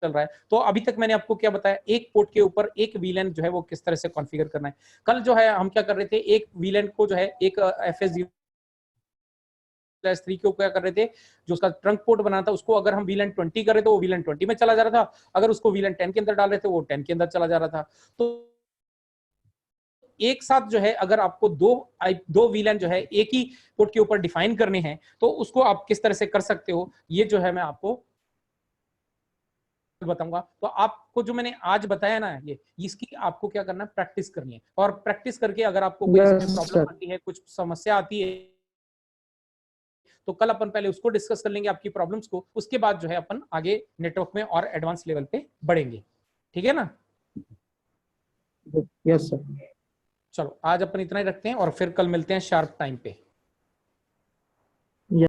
चल रहा है। तो अभी तक मैंने आपको क्या बताया, एक पोर्ट के ऊपर एक VLAN जो है वो किस तरह से कॉन्फ़िगर करना है। कल जो है हम क्या कर रहे थे, एक VLAN को जो है एक FS0/3 के ऊपर क्या कर रहे थे, जो उसका ट्रंक पोर्ट बना था उसको अगर हम VLAN 20 कर रहे थे तो वो VLAN 20 में चला जा रहा था, अगर उसको VLAN 10 के अंदर डाल रहे थे वो 10 के अंदर चला जा रहा था। तो एक साथ जो है अगर आपको दो VLAN जो है एक ही पोर्ट के ऊपर डिफाइन करने हैं तो उसको आप किस तरह से कर सकते हो, ये जो है मैं आपको बताऊंगा। तो आपको जो मैंने आज बताया ना, ये इसकी आपको क्या करना है, प्रैक्टिस करनी है। और प्रैक्टिस करके अगर आपको कोई इसमें यस प्रॉब्लम सर। आती है, कुछ समस्या आती है, तो कल अपन पहले उसको डिस्कस कर लेंगे आपकी प्रॉब्लम्स को, उसके बाद जो है अपन आगे नेटवर्क में और एडवांस लेवल पे बढ़ेंगे, ठीक है ना। Yes sir. चलो आज अपन इतना ही रखते हैं और फिर कल मिलते हैं शार्प टाइम पे।